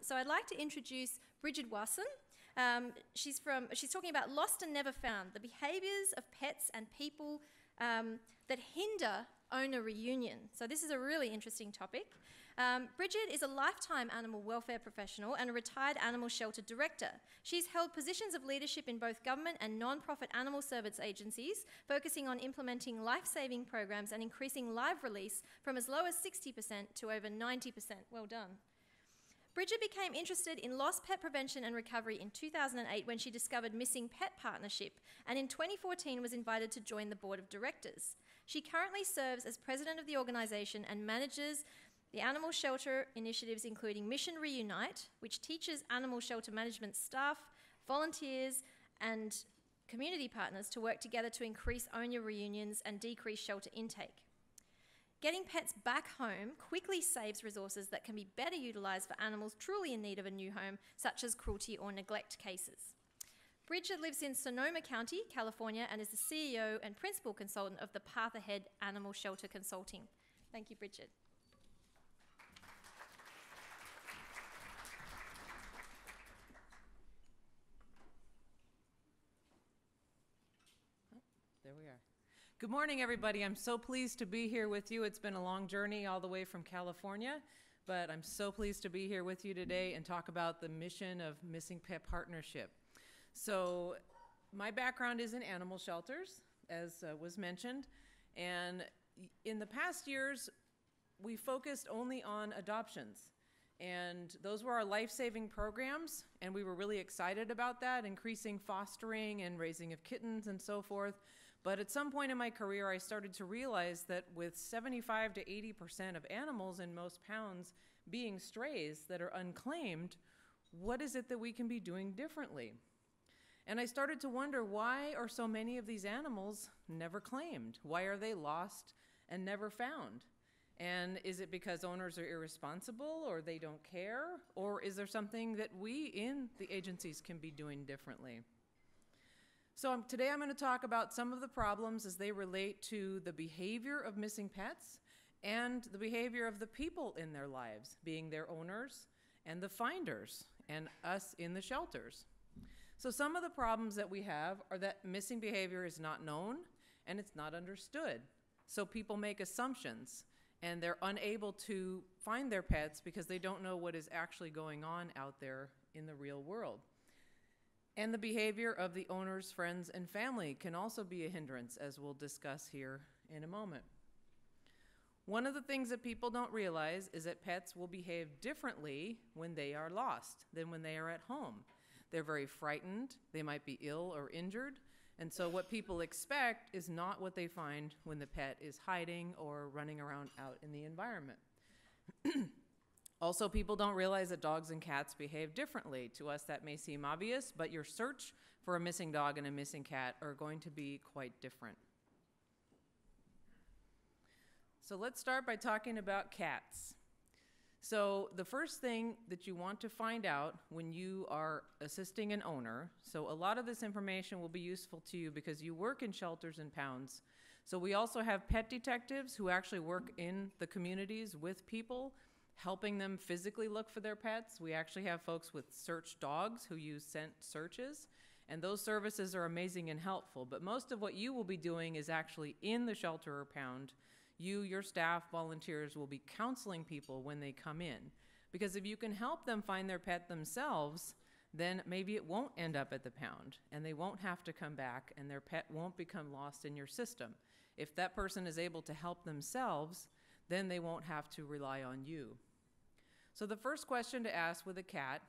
So I'd like to introduce Brigid Wasson. She's talking about lost and never found, the behaviours of pets and people that hinder owner reunion. So this is a really interesting topic. Brigid is a lifetime animal welfare professional and a retired animal shelter director. She's held positions of leadership in both government and non-profit animal service agencies, focusing on implementing life-saving programs and increasing live release from as low as 60% to over 90%. Well done. Brigid became interested in lost pet prevention and recovery in 2008 when she discovered Missing Pet Partnership, and in 2014 was invited to join the board of directors. She currently serves as president of the organisation and manages the animal shelter initiatives including Mission Reunite, which teaches animal shelter management staff, volunteers and community partners to work together to increase owner reunions and decrease shelter intake. Getting pets back home quickly saves resources that can be better utilised for animals truly in need of a new home, such as cruelty or neglect cases. Brigid lives in Sonoma County, California, and is the CEO and principal consultant of the Path Ahead Animal Shelter Consulting. Thank you, Brigid. There we are. Good morning, everybody. I'm so pleased to be here with you. It's been a long journey all the way from California, but I'm so pleased to be here with you today and talk about the mission of Missing Pet Partnership. So my background is in animal shelters, as was mentioned, and in the past years, we focused only on adoptions. And those were our life-saving programs, and we were really excited about that, increasing fostering and raising of kittens and so forth. But at some point in my career, I started to realize that with 75 to 80% of animals in most pounds being strays that are unclaimed, what is it that we can be doing differently? And I started to wonder, why are so many of these animals never claimed? Why are they lost and never found? And is it because owners are irresponsible or they don't care? Or is there something that we in the agencies can be doing differently? So today I'm going to talk about some of the problems as they relate to the behavior of missing pets and the behavior of the people in their lives, being their owners and the finders and us in the shelters. So some of the problems that we have are that missing behavior is not known and it's not understood. So people make assumptions and they're unable to find their pets because they don't know what is actually going on out there in the real world. And the behavior of the owners, friends, and family can also be a hindrance, as we'll discuss here in a moment. One of the things that people don't realize is that pets will behave differently when they are lost than when they are at home. They're very frightened, they might be ill or injured, and so what people expect is not what they find when the pet is hiding or running around out in the environment. Also, people don't realize that dogs and cats behave differently. To us, that may seem obvious, but your search for a missing dog and a missing cat are going to be quite different. So let's start by talking about cats. So the first thing that you want to find out when you are assisting an owner, so a lot of this information will be useful to you because you work in shelters and pounds. So we also have pet detectives who actually work in the communities with people, helping them physically look for their pets. We actually have folks with search dogs who use scent searches, and those services are amazing and helpful. But most of what you will be doing is actually in the shelter or pound. You, your staff, volunteers will be counseling people when they come in. Because if you can help them find their pet themselves, then maybe it won't end up at the pound, and they won't have to come back, and their pet won't become lost in your system. If that person is able to help themselves, then they won't have to rely on you. So the first question to ask with a cat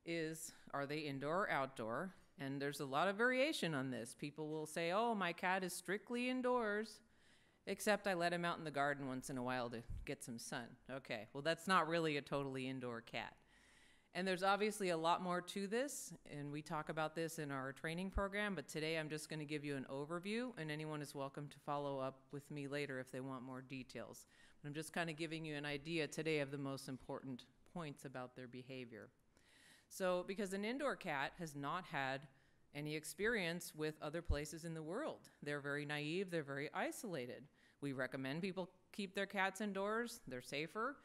is, are they indoor or outdoor? And there's a lot of variation on this. People will say, oh, my cat is strictly indoors, except I let him out in the garden once in a while to get some sun. Okay, well, that's not really a totally indoor cat. And there's obviously a lot more to this, and we talk about this in our training program, but today I'm just going to give you an overview, and anyone is welcome to follow up with me later if they want more details. But I'm just kind of giving you an idea today of the most important points about their behavior. So, because an indoor cat has not had any experience with other places in the world. They're very naive, they're very isolated. We recommend people keep their cats indoors, they're safer,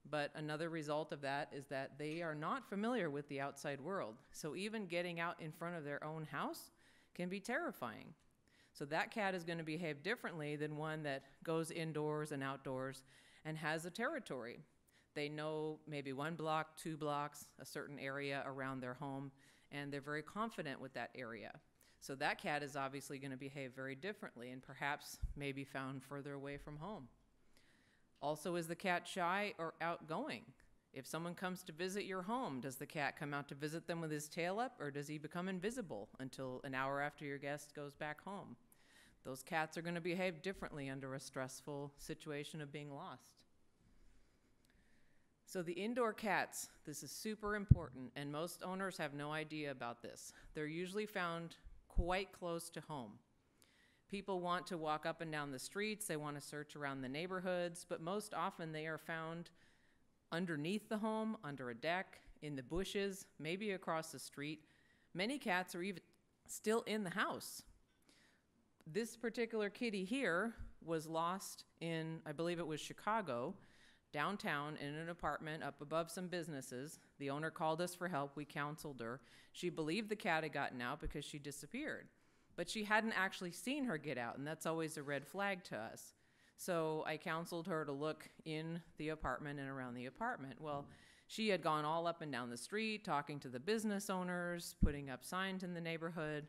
But another result of that is that they are not familiar with the outside world. So even getting out in front of their own house can be terrifying. So that cat is going to behave differently than one that goes indoors and outdoors and has a territory. They know maybe 1 block, 2 blocks, a certain area around their home, and they're very confident with that area. So that cat is obviously going to behave very differently and perhaps maybe found further away from home. Also, is the cat shy or outgoing? If someone comes to visit your home, does the cat come out to visit them with his tail up, or does he become invisible until an hour after your guest goes back home? Those cats are going to behave differently under a stressful situation of being lost. So the indoor cats, this is super important, and most owners have no idea about this. They're usually found quite close to home. People want to walk up and down the streets, they want to search around the neighborhoods, but most often they are found underneath the home, under a deck, in the bushes, maybe across the street. Many cats are even still in the house. This particular kitty here was lost in, I believe it was Chicago, downtown in an apartment up above some businesses. The owner called us for help. We counseled her. She believed the cat had gotten out because she disappeared, but she hadn't actually seen her get out, and that's always a red flag to us. So I counseled her to look in the apartment and around the apartment. Well, she had gone all up and down the street, talking to the business owners, putting up signs in the neighborhood.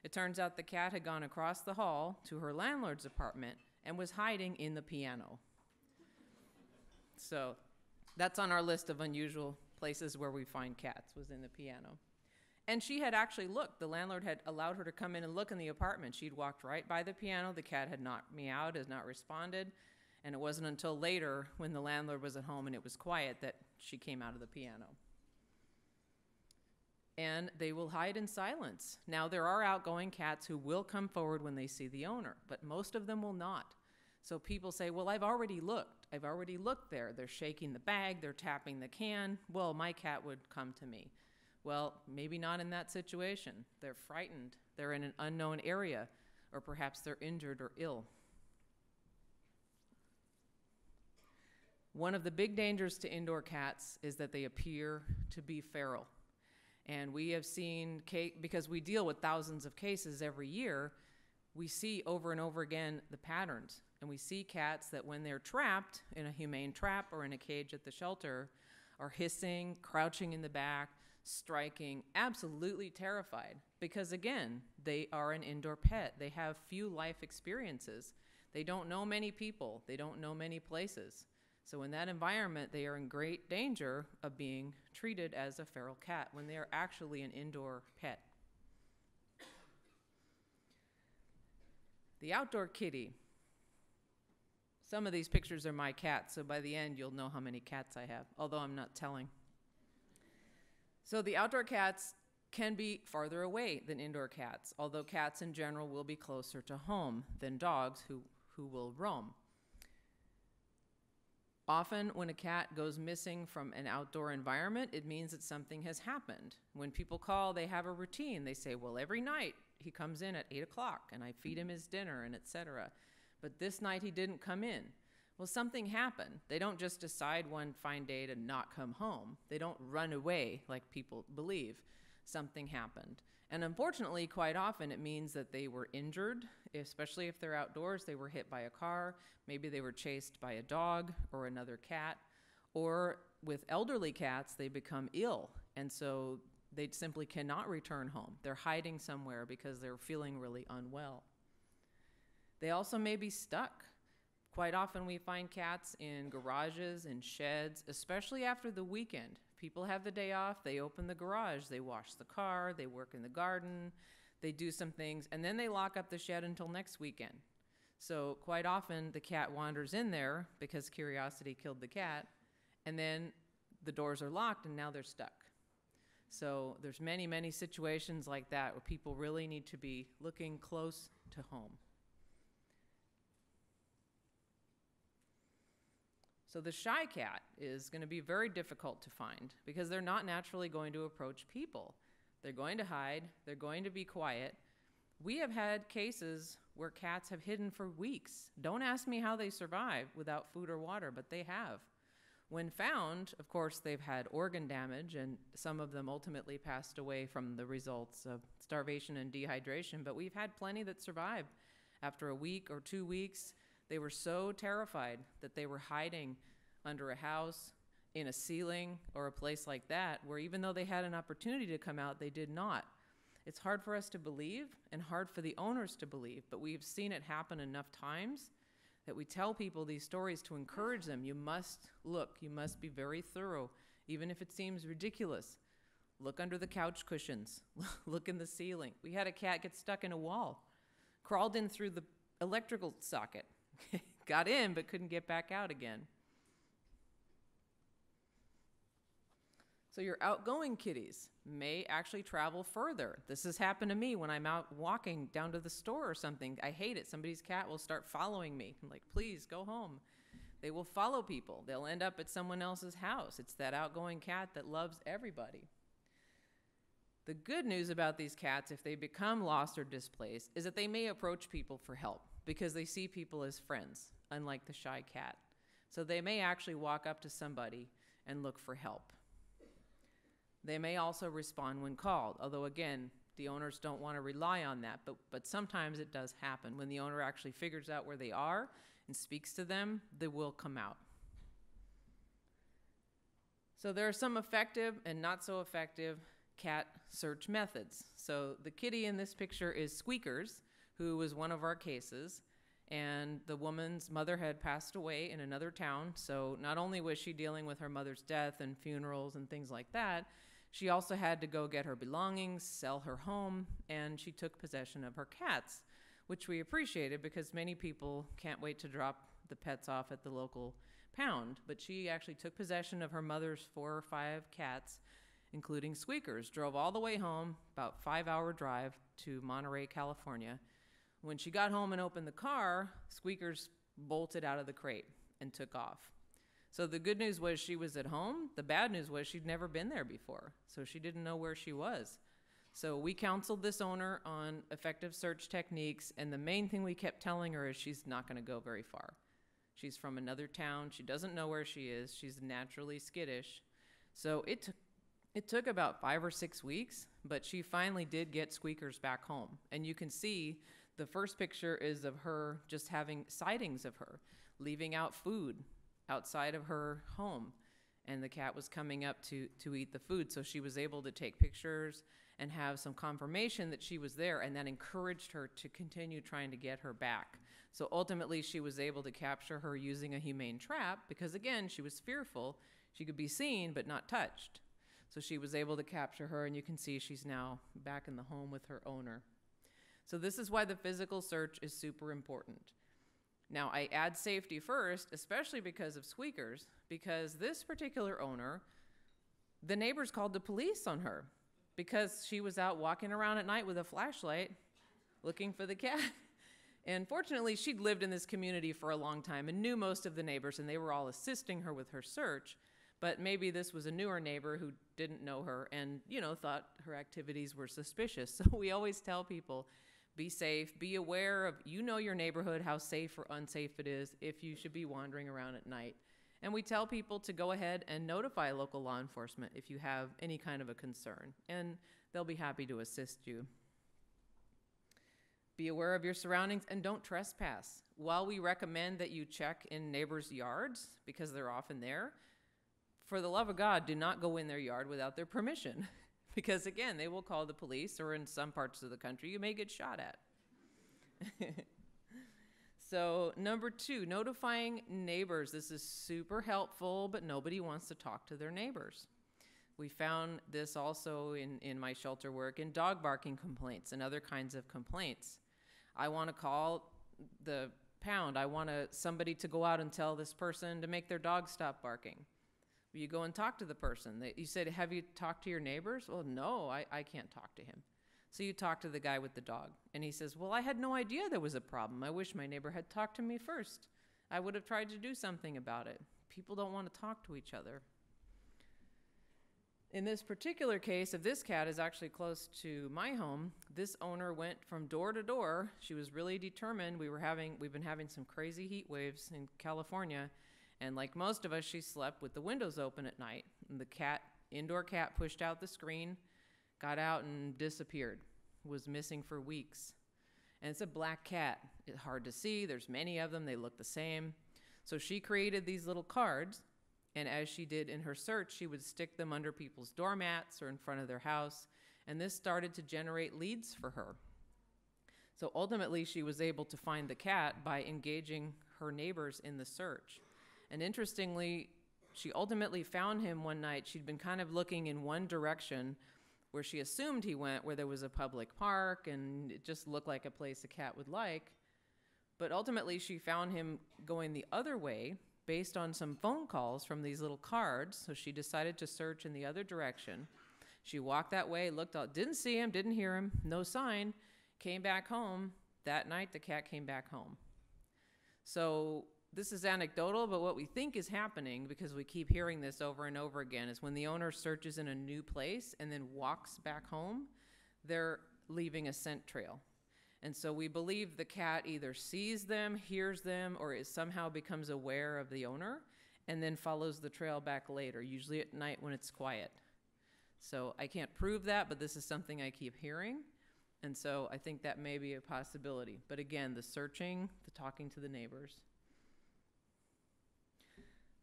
It turns out the cat had gone across the hall to her landlord's apartment and was hiding in the piano. So that's on our list of unusual places where we find cats, was in the piano. And she had actually looked. The landlord had allowed her to come in and look in the apartment. She'd walked right by the piano. The cat had not meowed, has not responded. And it wasn't until later, when the landlord was at home and it was quiet, that she came out of the piano. And they will hide in silence. Now, there are outgoing cats who will come forward when they see the owner, but most of them will not. So people say, well, I've already looked. I've already looked there. They're shaking the bag. They're tapping the can. Well, my cat would come to me. Well, maybe not in that situation. They're frightened. They're in an unknown area, or perhaps they're injured or ill. One of the big dangers to indoor cats is that they appear to be feral. And we have seen, because we deal with thousands of cases every year, we see over and over again the patterns. And we see cats that when they're trapped in a humane trap or in a cage at the shelter are hissing, crouching in the back, striking, absolutely terrified. Because again, they are an indoor pet. They have few life experiences. They don't know many people. They don't know many places. So in that environment, they are in great danger of being treated as a feral cat when they are actually an indoor pet. The outdoor kitty. Some of these pictures are my cats, so by the end you'll know how many cats I have, although I'm not telling. So the outdoor cats can be farther away than indoor cats, although cats in general will be closer to home than dogs who will roam. Often when a cat goes missing from an outdoor environment, it means that something has happened. When people call, they have a routine. They say, well, every night he comes in at 8 o'clock and I feed him his dinner and etc. But this night he didn't come in. Well, something happened. They don't just decide one fine day to not come home. They don't run away like people believe. Something happened. And unfortunately, quite often it means that they were injured, especially if they're outdoors. They were hit by a car. Maybe they were chased by a dog or another cat. Or with elderly cats, they become ill. And so they simply cannot return home. They're hiding somewhere because they're feeling really unwell. They also may be stuck. Quite often we find cats in garages, in sheds, especially after the weekend. People have the day off, they open the garage, they wash the car, they work in the garden, they do some things, and then they lock up the shed until next weekend. So quite often the cat wanders in there because curiosity killed the cat, and then the doors are locked and now they're stuck. So there's many, many situations like that where people really need to be looking close to home. So the shy cat is going to be very difficult to find because they're not naturally going to approach people. They're going to hide. They're going to be quiet. We have had cases where cats have hidden for weeks. Don't ask me how they survive without food or water, but they have. When found, of course, they've had organ damage, and some of them ultimately passed away from the results of starvation and dehydration, but we've had plenty that survived. After a week or 2 weeks, they were so terrified that they were hiding under a house, in a ceiling, or a place like that, where even though they had an opportunity to come out, they did not. It's hard for us to believe and hard for the owners to believe, but we've seen it happen enough times that we tell people these stories to encourage them. You must look, you must be very thorough, even if it seems ridiculous. Look under the couch cushions, look in the ceiling. We had a cat get stuck in a wall, crawled in through the electrical socket, got in but couldn't get back out again. So your outgoing kitties may actually travel further. This has happened to me when I'm out walking down to the store or something. I hate it. Somebody's cat will start following me. I'm like, please go home. They will follow people. They'll end up at someone else's house. It's that outgoing cat that loves everybody. The good news about these cats, if they become lost or displaced, is that they may approach people for help because they see people as friends, unlike the shy cat. So they may actually walk up to somebody and look for help. They may also respond when called, although again, the owners don't want to rely on that, but sometimes it does happen. When the owner actually figures out where they are and speaks to them, they will come out. So there are some effective and not so effective cat search methods. So the kitty in this picture is Squeakers, who was one of our cases, and the woman's mother had passed away in another town, so not only was she dealing with her mother's death and funerals and things like that, she also had to go get her belongings, sell her home, and she took possession of her cats, which we appreciated because many people can't wait to drop the pets off at the local pound. But she actually took possession of her mother's 4 or 5 cats, including Squeakers, drove all the way home, about 5-hour drive to Monterey, California. When she got home and opened the car, Squeakers bolted out of the crate and took off. So the good news was she was at home. The bad news was she'd never been there before, so she didn't know where she was. So we counseled this owner on effective search techniques, and the main thing we kept telling her is she's not going to go very far. She's from another town. She doesn't know where she is. She's naturally skittish. So it took about 5 or 6 weeks, but she finally did get Squeakers back home. And you can see the first picture is of her just having sightings of her, leaving out food outside of her home, and the cat was coming up to eat the food. So she was able to take pictures and have some confirmation that she was there, and that encouraged her to continue trying to get her back. So ultimately she was able to capture her using a humane trap because, again, she was fearful. She could be seen but not touched. So she was able to capture her, and you can see she's now back in the home with her owner. So this is why the physical search is super important. Now, I add safety first, especially because of Squeakers, because this particular owner, the neighbors called the police on her because she was out walking around at night with a flashlight looking for the cat. And fortunately, she'd lived in this community for a long time and knew most of the neighbors, and they were all assisting her with her search. But maybe this was a newer neighbor who didn't know her and, thought her activities were suspicious. So we always tell people, be safe, be aware of, your neighborhood, how safe or unsafe it is if you should be wandering around at night. And we tell people to go ahead and notify local law enforcement if you have any kind of a concern, and they'll be happy to assist you. Be aware of your surroundings and don't trespass. While we recommend that you check in neighbors' yards because they're often there, for the love of God, do not go in their yard without their permission. Because again, they will call the police, or in some parts of the country, you may get shot at. So number 2, notifying neighbors. This is super helpful, but nobody wants to talk to their neighbors. We found this also in my shelter work in dog barking complaints and other kinds of complaints. I want to call the pound. I want somebody to go out and tell this person to make their dog stop barking. You go and talk to the person. You said, have you talked to your neighbors? Well, no, I can't talk to him. So you talk to the guy with the dog, and he says, well, I had no idea there was a problem. I wish my neighbor had talked to me first. I would have tried to do something about it. People don't want to talk to each other. In this particular case, if this cat is actually close to my home, this owner went from door to door. She was really determined. We've been having some crazy heat waves in California, And like most of us, she slept with the windows open at night. And the indoor cat pushed out the screen, got out and disappeared, was missing for weeks. And it's a black cat. It's hard to see. There's many of them. They look the same. So she created these little cards, and as she did in her search, she would stick them under people's doormats or in front of their house, and this started to generate leads for her. So ultimately, she was able to find the cat by engaging her neighbors in the search. And interestingly, she ultimately found him one night. She'd been kind of looking in one direction where she assumed he went, where there was a public park, and it just looked like a place a cat would like. But ultimately, she found him going the other way based on some phone calls from these little cards, so she decided to search in the other direction. She walked that way, looked out, didn't see him, didn't hear him, no sign, came back home. That night, the cat came back home. So this is anecdotal, but what we think is happening, because we keep hearing this over and over again, is when the owner searches in a new place and then walks back home, they're leaving a scent trail. And so we believe the cat either sees them, hears them, or somehow becomes aware of the owner and then follows the trail back later, usually at night when it's quiet. So I can't prove that, but this is something I keep hearing. And so I think that may be a possibility. But again, the searching, the talking to the neighbors.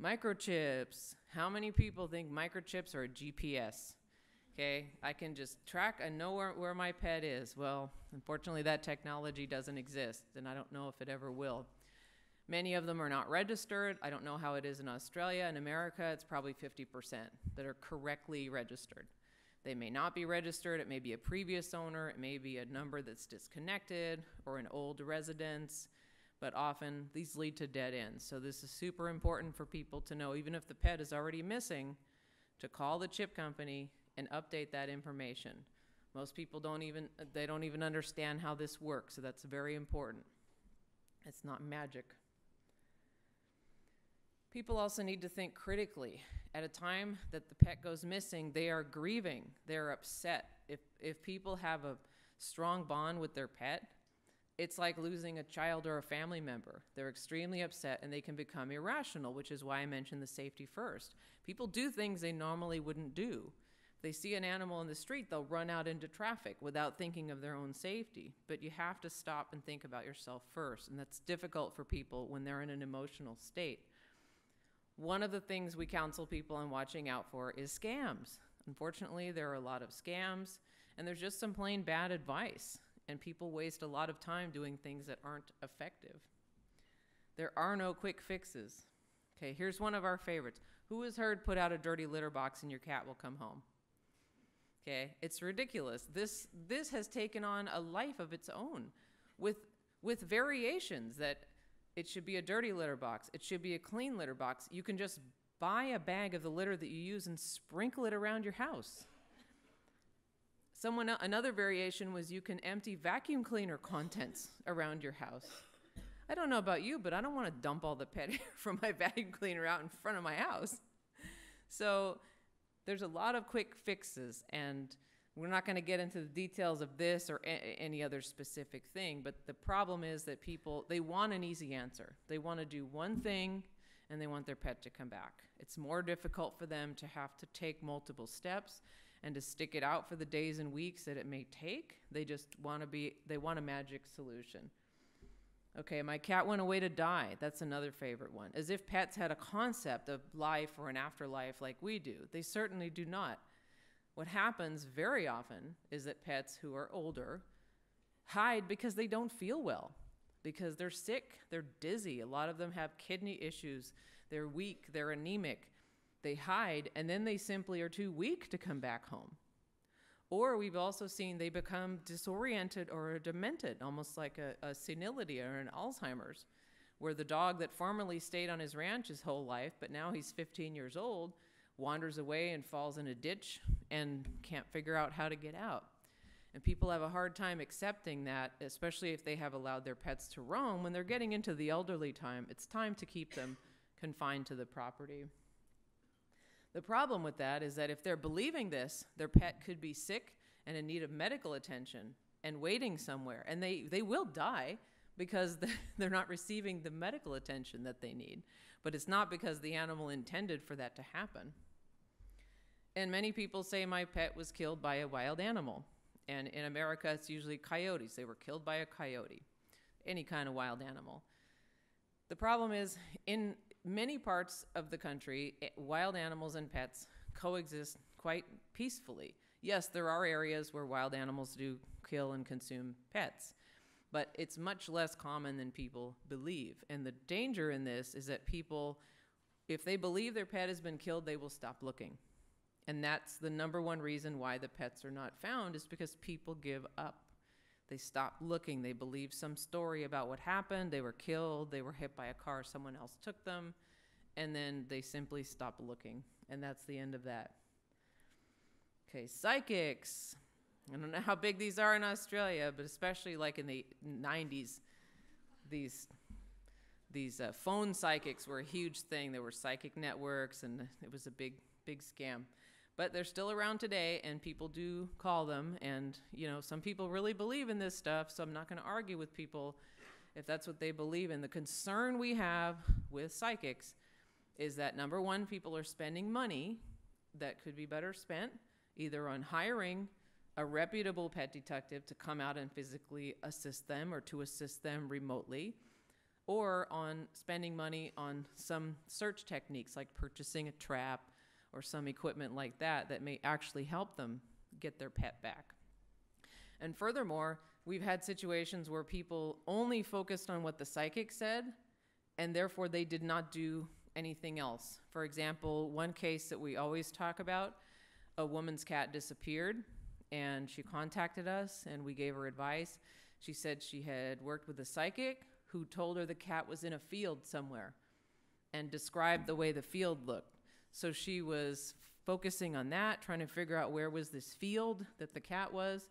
Microchips. How many people think microchips are a GPS? Okay, I can just track and know where my pet is. Well, unfortunately, that technology doesn't exist, and I don't know if it ever will. Many of them are not registered. I don't know how it is in Australia. In America, it's probably 50% that are correctly registered. They may not be registered. It may be a previous owner. It may be a number that's disconnected or an old residence. But often, these lead to dead ends. So this is super important for people to know, even if the pet is already missing, to call the chip company and update that information. Most people don't even understand how this works, so that's very important. It's not magic. People also need to think critically. At a time that the pet goes missing, they are grieving, they're upset. If people have a strong bond with their pet, it's like losing a child or a family member. They're extremely upset and they can become irrational, which is why I mentioned the safety first. People do things they normally wouldn't do. If they see an animal in the street, they'll run out into traffic without thinking of their own safety. But you have to stop and think about yourself first, and that's difficult for people when they're in an emotional state. One of the things we counsel people on watching out for is scams. Unfortunately, there are a lot of scams, and there's just some plain bad advice, and people waste a lot of time doing things that aren't effective. There are no quick fixes. Okay, here's one of our favorites. Who has heard put out a dirty litter box and your cat will come home? Okay, it's ridiculous. This has taken on a life of its own with variations that it should be a dirty litter box. It should be a clean litter box. You can just buy a bag of the litter that you use and sprinkle it around your house. Another variation was you can empty vacuum cleaner contents around your house. I don't know about you, but I don't want to dump all the pet hair from my vacuum cleaner out in front of my house. So there's a lot of quick fixes, and we're not going to get into the details of this or any other specific thing, but the problem is that people, they want an easy answer. They want to do one thing, and they want their pet to come back. It's more difficult for them to have to take multiple steps and to stick it out for the days and weeks that it may take. They just want a magic solution. Okay, my cat went away to die. That's another favorite one. As if pets had a concept of life or an afterlife like we do. They certainly do not. What happens very often is that pets who are older hide because they don't feel well, because they're sick, they're dizzy. A lot of them have kidney issues. They're weak, they're anemic. They hide, and then they simply are too weak to come back home. Or we've also seen they become disoriented or demented, almost like a senility or an Alzheimer's, where the dog that formerly stayed on his ranch his whole life, but now he's 15 years old, wanders away and falls in a ditch and can't figure out how to get out. And people have a hard time accepting that, especially if they have allowed their pets to roam. When they're getting into the elderly time, it's time to keep them confined to the property. The problem with that is that if they're believing this, their pet could be sick and in need of medical attention and waiting somewhere. And they will die because they're not receiving the medical attention that they need. but it's not because the animal intended for that to happen. And many people say my pet was killed by a wild animal. And in America, it's usually coyotes. They were killed by a coyote, any kind of wild animal. The problem is, in many parts of the country, wild animals and pets coexist quite peacefully. Yes, there are areas where wild animals do kill and consume pets, but it's much less common than people believe. And the danger in this is that people, if they believe their pet has been killed, they will stop looking. And that's the number one reason why the pets are not found, is because people give up. They stop looking. They believe some story about what happened. They were killed. They were hit by a car. Someone else took them. And then they simply stop looking. And that's the end of that. Okay, psychics. I don't know how big these are in Australia, but especially like in the 90s, these phone psychics were a huge thing. There were psychic networks, and it was a big scam. But they're still around today, and people do call them. And, you know, some people really believe in this stuff, so I'm not going to argue with people if that's what they believe in. The concern we have with psychics is that, number one, people are spending money that could be better spent either on hiring a reputable pet detective to come out and physically assist them, or to assist them remotely, or on spending money on some search techniques like purchasing a trap or some equipment like that that may actually help them get their pet back. And furthermore, we've had situations where people only focused on what the psychic said, and therefore they did not do anything else. For example, one case that we always talk about, a woman's cat disappeared, and she contacted us, and we gave her advice. She said she had worked with a psychic who told her the cat was in a field somewhere and described the way the field looked. So she was focusing on that, trying to figure out where was this field that the cat was.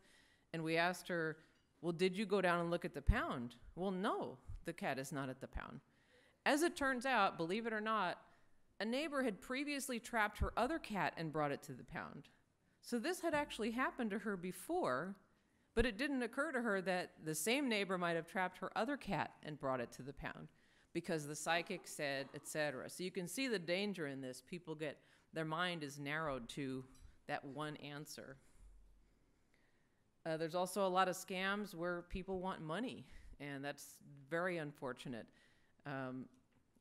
And we asked her, well, did you go down and look at the pound? Well, no, the cat is not at the pound. As it turns out, believe it or not, a neighbor had previously trapped her other cat and brought it to the pound. So this had actually happened to her before, but it didn't occur to her that the same neighbor might have trapped her other cat and brought it to the pound, because the psychic said, etc. So you can see the danger in this. People get, their mind is narrowed to that one answer. There's also a lot of scams where people want money, and that's very unfortunate.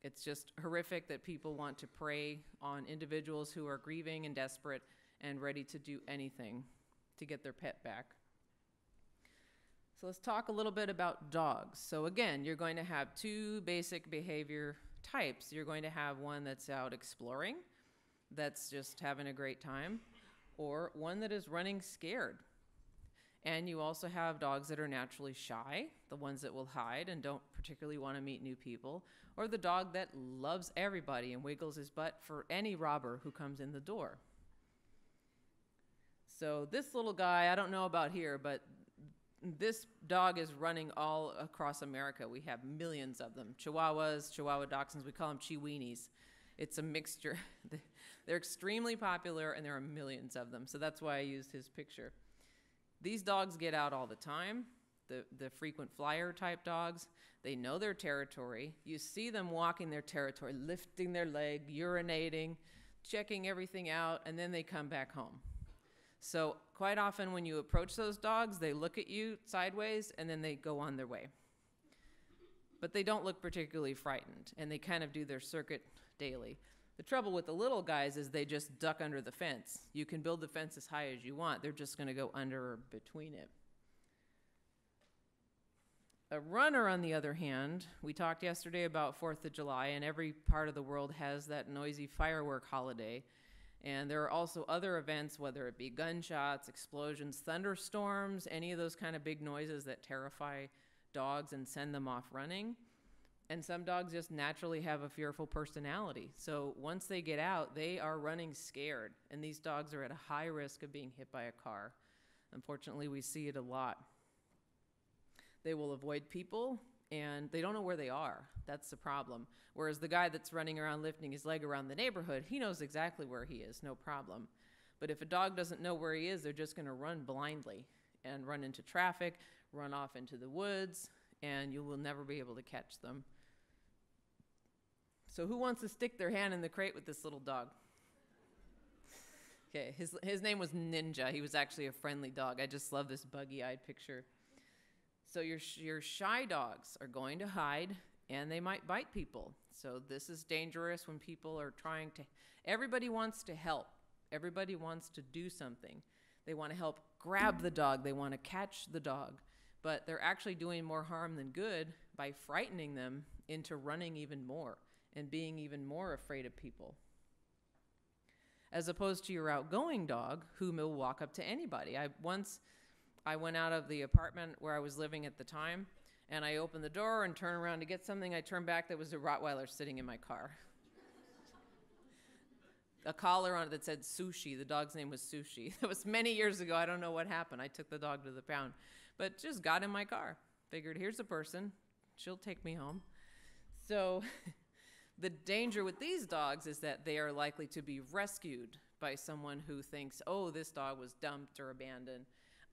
It's just horrific that people want to prey on individuals who are grieving and desperate and ready to do anything to get their pet back. So let's talk a little bit about dogs. So again, you're going to have two basic behavior types. You're going to have one that's out exploring, that's just having a great time, or one that is running scared. And you also have dogs that are naturally shy, the ones that will hide and don't particularly want to meet new people, or the dog that loves everybody and wiggles his butt for any robber who comes in the door. So this little guy, I don't know about here, but this dog is running all across America. We have millions of them. Chihuahuas, Chihuahua dachshunds, we call them chiweenies. It's a mixture. They're extremely popular, and there are millions of them. So that's why I used his picture. These dogs get out all the time. The frequent flyer type dogs, they know their territory. You see them walking their territory, lifting their leg, urinating, checking everything out, and then they come back home. So quite often when you approach those dogs, they look at you sideways and then they go on their way. But they don't look particularly frightened, and they kind of do their circuit daily. The trouble with the little guys is they just duck under the fence. You can build the fence as high as you want. They're just going to go under or between it. A runner, on the other hand, we talked yesterday about 4th of July, and every part of the world has that noisy firework holiday. And there are also other events, whether it be gunshots, explosions, thunderstorms, any of those kind of big noises that terrify dogs and send them off running. And some dogs just naturally have a fearful personality. So once they get out, they are running scared. And these dogs are at a high risk of being hit by a car. Unfortunately, we see it a lot. They will avoid people, and they don't know where they are. That's the problem. Whereas the guy that's running around lifting his leg around the neighborhood, he knows exactly where he is, no problem. But if a dog doesn't know where he is, they're just going to run blindly and run into traffic, run off into the woods, and you will never be able to catch them. So who wants to stick their hand in the crate with this little dog? Okay, his name was Ninja. He was actually a friendly dog. I just love this buggy-eyed picture. So your shy dogs are going to hide, and they might bite people. So this is dangerous when people are trying to, everybody wants to help. Everybody wants to do something. They want to help grab the dog. They want to catch the dog. But they're actually doing more harm than good by frightening them into running even more and being even more afraid of people. As opposed to your outgoing dog, who will walk up to anybody. I went out of the apartment where I was living at the time, and I opened the door and turned around to get something. I turned back, there was a Rottweiler sitting in my car. A collar on it that said Sushi. The dog's name was Sushi. That was many years ago. I don't know what happened. I took the dog to the pound, but just got in my car. Figured, here's a person. She'll take me home. So the danger with these dogs is that they are likely to be rescued by someone who thinks, oh, this dog was dumped or abandoned.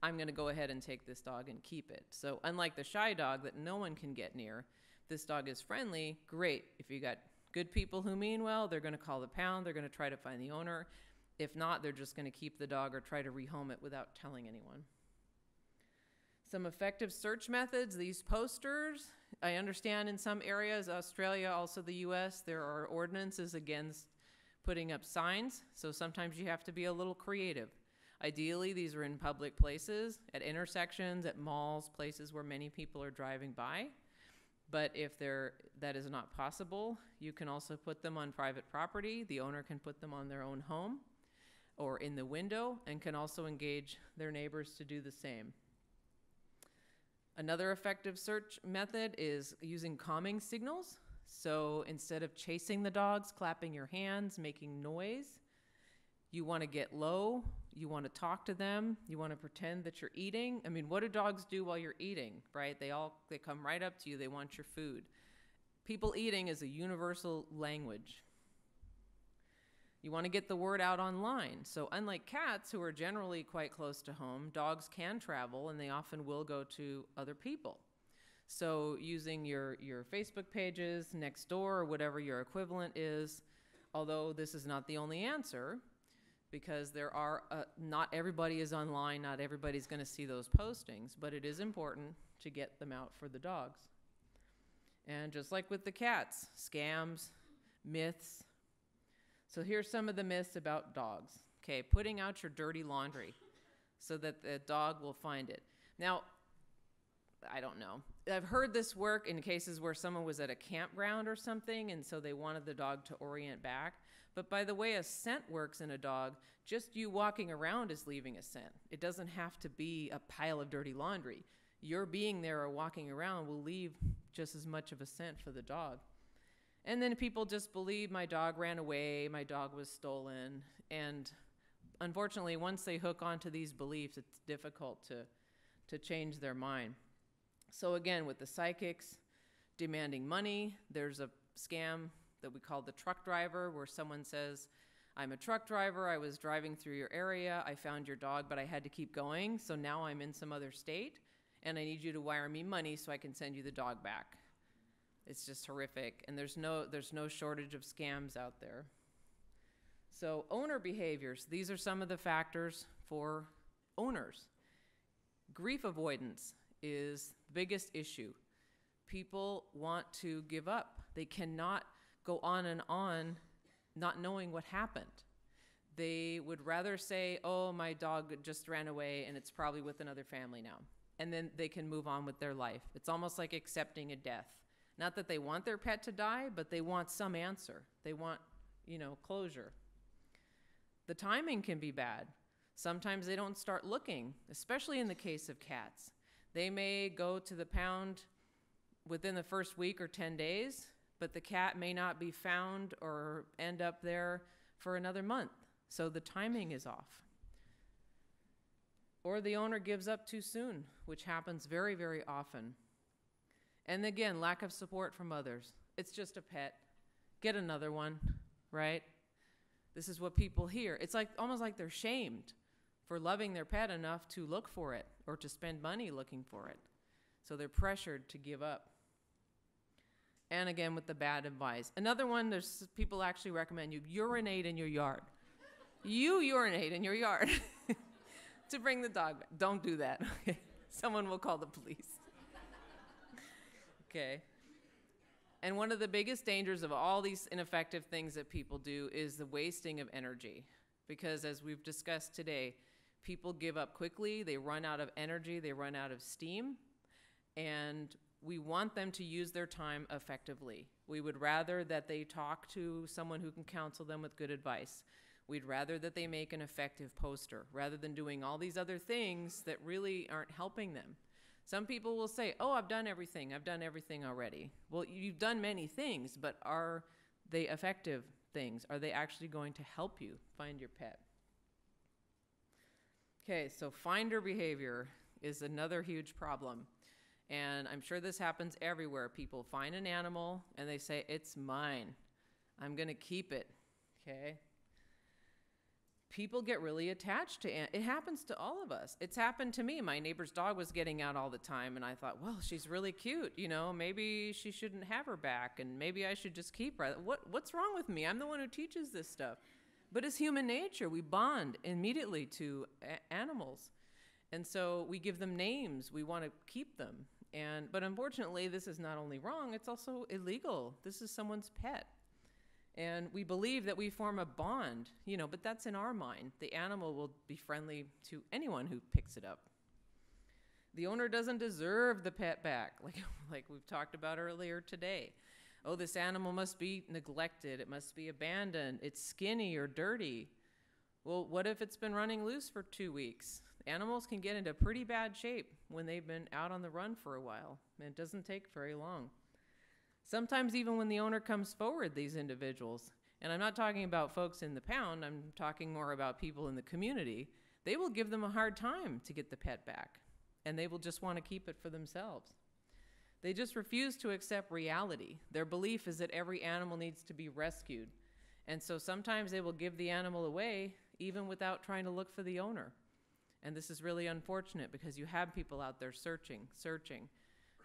I'm going to go ahead and take this dog and keep it. So unlike the shy dog that no one can get near, this dog is friendly. Great. If you got good people who mean well, they're going to call the pound. They're going to try to find the owner. If not, they're just going to keep the dog or try to rehome it without telling anyone. Some effective search methods, these posters. I understand in some areas, Australia, also the US, there are ordinances against putting up signs. So sometimes you have to be a little creative. Ideally, these are in public places, at intersections, at malls, places where many people are driving by. But if that is not possible, you can also put them on private property. The owner can put them on their own home or in the window, and can also engage their neighbors to do the same. Another effective search method is using calming signals. So instead of chasing the dogs, clapping your hands, making noise, you want to get low, you want to talk to them, you want to pretend that you're eating. I mean, what do dogs do while you're eating, right? They come right up to you, they want your food. People eating is a universal language. You want to get the word out online. So unlike cats, who are generally quite close to home, dogs can travel, and they often will go to other people. So using your Facebook pages, Nextdoor, or whatever your equivalent is, although this is not the only answer, because there are, not everybody is online, not everybody's going to see those postings, but it is important to get them out for the dogs. And just like with the cats, scams, myths. So here's some of the myths about dogs. Okay, putting out your dirty laundry so that the dog will find it. Now, I don't know. I've heard this work in cases where someone was at a campground or something, and so they wanted the dog to orient back. But by the way a scent works in a dog, just you walking around is leaving a scent. It doesn't have to be a pile of dirty laundry. Your being there or walking around will leave just as much of a scent for the dog. And then people just believe my dog ran away, my dog was stolen. And unfortunately, once they hook onto these beliefs, it's difficult to change their mind. So again, with the psychics demanding money, there's a scam that we call the truck driver, where someone says, I'm a truck driver, I was driving through your area, I found your dog, but I had to keep going, so now I'm in some other state, and I need you to wire me money so I can send you the dog back. It's just horrific, and there's no shortage of scams out there. So owner behaviors, these are some of the factors for owners. Grief avoidance is the biggest issue. People want to give up. They cannot go on and on not knowing what happened. They would rather say, oh, my dog just ran away and it's probably with another family now. And then they can move on with their life. It's almost like accepting a death. Not that they want their pet to die, but they want some answer. They want, closure. The timing can be bad. Sometimes they don't start looking, especially in the case of cats. They may go to the pound within the first week or 10 days, but the cat may not be found or end up there for another month. So the timing is off. Or the owner gives up too soon, which happens very, very often. And again, lack of support from others. It's just a pet. Get another one, right? This is what people hear. It's almost like they're shamed for loving their pet enough to look for it or to spend money looking for it. So they're pressured to give up. And again, with the bad advice. Another one, there's people actually recommend you urinate in your yard. You urinate in your yard to bring the dog back. Don't do that. Okay? Someone will call the police. Okay. And one of the biggest dangers of all these ineffective things that people do is the wasting of energy. Because as we've discussed today, people give up quickly, they run out of energy, they run out of steam, and we want them to use their time effectively. We would rather that they talk to someone who can counsel them with good advice. We'd rather that they make an effective poster rather than doing all these other things that really aren't helping them. Some people will say, oh, I've done everything already. Well, you've done many things, but are they effective things? Are they actually going to help you find your pet? Okay, so finder behavior is another huge problem. And I'm sure this happens everywhere. People find an animal and they say, it's mine. I'm going to keep it, okay? People get really attached to it. It happens to all of us. It's happened to me. My neighbor's dog was getting out all the time, and I thought, well, she's really cute. You know, maybe she shouldn't have her back, and maybe I should just keep her. What's wrong with me? I'm the one who teaches this stuff. But it's human nature. We bond immediately to animals. And so we give them names. We want to keep them. But unfortunately, this is not only wrong, it's also illegal. This is someone's pet. And we believe that we form a bond, you know, but that's in our mind. The animal will be friendly to anyone who picks it up. The owner doesn't deserve the pet back, like we've talked about earlier today. Oh, this animal must be neglected. It must be abandoned. It's skinny or dirty. Well, what if it's been running loose for 2 weeks? Animals can get into pretty bad shape when they've been out on the run for a while, and it doesn't take very long. Sometimes even when the owner comes forward, these individuals, and I'm not talking about folks in the pound, I'm talking more about people in the community, they will give them a hard time to get the pet back, and they will just want to keep it for themselves. They just refuse to accept reality. Their belief is that every animal needs to be rescued, and so sometimes they will give the animal away even without trying to look for the owner. And this is really unfortunate because you have people out there searching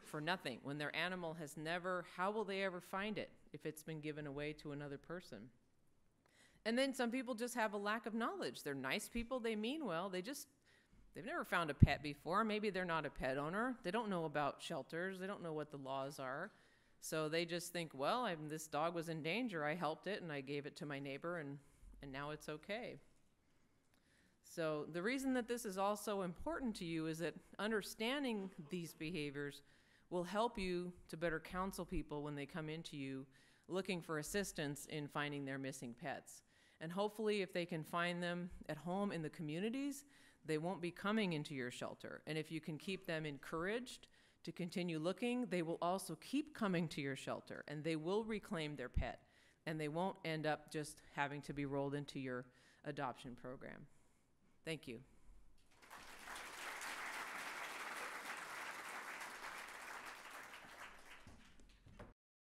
for nothing. When their animal has never, how will they ever find it if it's been given away to another person? And then some people just have a lack of knowledge. They're nice people, they mean well, they've never found a pet before. Maybe they're not a pet owner. They don't know about shelters. They don't know what the laws are. So they just think, well, this dog was in danger. I helped it and I gave it to my neighbor and now it's okay. So the reason that this is also important to you is that understanding these behaviors will help you to better counsel people when they come into you looking for assistance in finding their missing pets. And hopefully if they can find them at home in the communities, they won't be coming into your shelter. And if you can keep them encouraged to continue looking, they will also keep coming to your shelter and they will reclaim their pet and they won't end up just having to be rolled into your adoption program. Thank you.